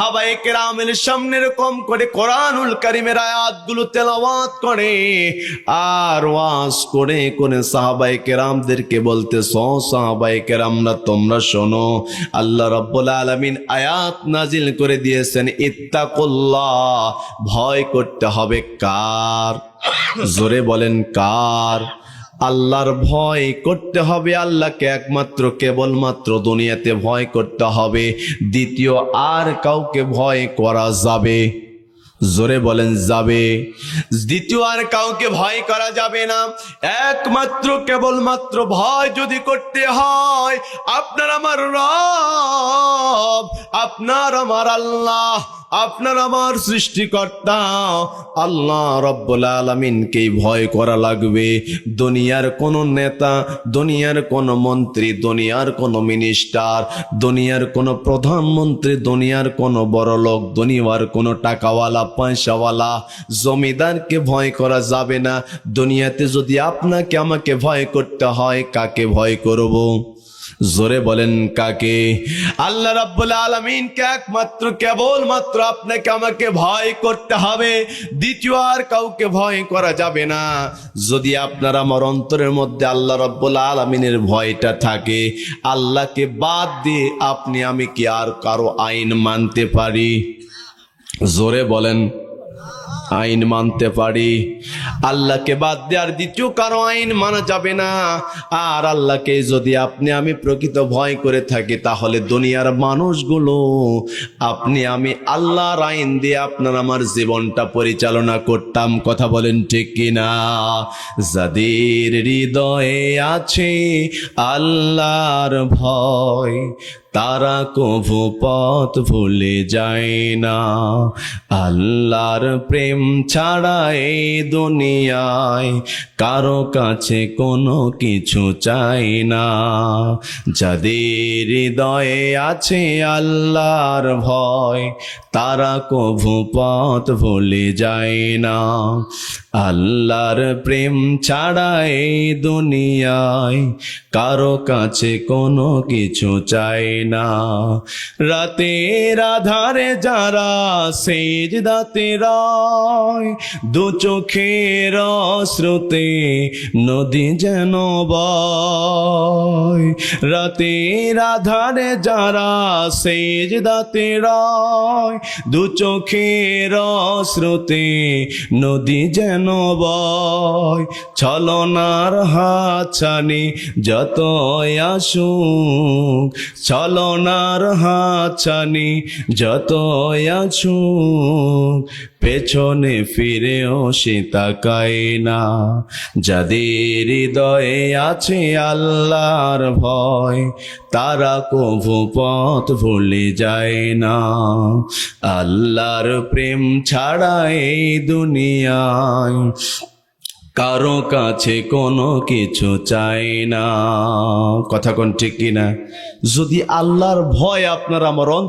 সাহাবায়ে কেরামের সামনে এরকম করে কোরআনুল কারীমের আয়াতগুলো তেলাওয়াত করে আর ওয়াজ করে করে সাহাবায়ে কেরামদেরকে বলতেছ, সাহাবায়ে কেরামরা তোমরা শোনো, আল্লাহ রাব্বুল আলামিন আয়াত নাজিল করে দিয়েছেন, ইত্তাকুল্লাহ, ভয় করতে হবে কার? জোরে বলেন কার? আল্লাহর ভয় করতে হবে, আল্লাহকে একমাত্র কেবলমাত্র দুনিয়াতে ভয় করতে হবে, দ্বিতীয় আর কাউকে ভয় করা যাবে? জোরে বলেন যাবে? দ্বিতীয় আর কাউকে ভয় করা যাবে না, একমাত্র কেবলমাত্র ভয় যদি করতে হয় আপনার আমার রব, আপনার আমার আল্লাহ, আপনার আমার সৃষ্টিকর্তা আল্লাহ রাব্বুল আলামিনকেই ভয় করা লাগবে। দুনিয়ার কোন নেতা, দুনিয়ার কোন মন্ত্রী, দুনিয়ার কোন মিনিস্টার, দুনিয়ার কোন প্রধানমন্ত্রী, দুনিয়ার কোন বড়লোক, দুনিয়ার কোন টাকাওয়ালা পয়সাওয়ালা জমিদারকে ভয় করা যাবে না। দুনিয়াতে যদি আপনাকে আমাকে ভয় করতে হয়, কাকে ভয় করব? জোরে বলেন কাকে? আল্লাহ রাব্বুল আলামিনকে একমাত্র কেবলমাত্র আপনাকে আমাকে ভয় করতে হবে, দ্বিতীয় আর কাউকে ভয় করা যাবে না। যদি আপনার আমার অন্তরের মধ্যে আল্লাহ রাব্বুল আলামিনের ভয়টা থাকে, আল্লাহকে বাদ দিয়ে আপনি আমি কি আর কারো আইন মানতে পারি? জোরে বলেন আইন মানতে পারি? আল্লাহকে বাদ দিয়ে আর দ্বিতীয় কারো আইন মানা যাবে না। আর আল্লাহকে যদি আপনি আমি প্রকৃত ভয় করে থাকি, তাহলে দুনিয়ার মানুষগুলো আপনি আমি আল্লাহর আইন দিয়ে আপনার আমার জীবনটা পরিচালনা করতাম। কথা বলেন ঠিক কিনা? যাদের হৃদয়ে আছে আল্লাহর ভয়, তারা কভু পথ ভুলে যায় না। আল্লাহর প্রেম ছাড়া এই দুনিয়ায় কারো কাছে কোনো কিছু চাই না। যাদের হৃদয়ে আছে আল্লাহর ভয়, তারা কভু পথ ভুলে যায় না। আল্লাহর প্রেম ছাড়া এই দুনিয়ায় কারো কাছে কোনো কিছু চাই না। রাতের আধারে যারা সেজদাতে রয়, দু চোখের অশ্রুতে নদী যেন বয়। রাতের আধারে যারা সেজদাতে রয়, দু চোখের অশ্রুতে নদী যেন বয়। ছলনার হাতছানি যত আসুক, ছলনার হাতছানি যত আসুক, পেছনে ফিরেও সে তাকায় না। যাদের হৃদয়ে আছে আল্লাহর ভয়, তারা কভু পথ ভুলে যায় না। আল্লাহর প্রেম ছাড়া এই দুনিয়ায় কারো কাছে কোনো কিছু চাই না। কথা কোন ঠিক কিনা? যদি আল্লাহর ভয় আপনার আমার অন্তর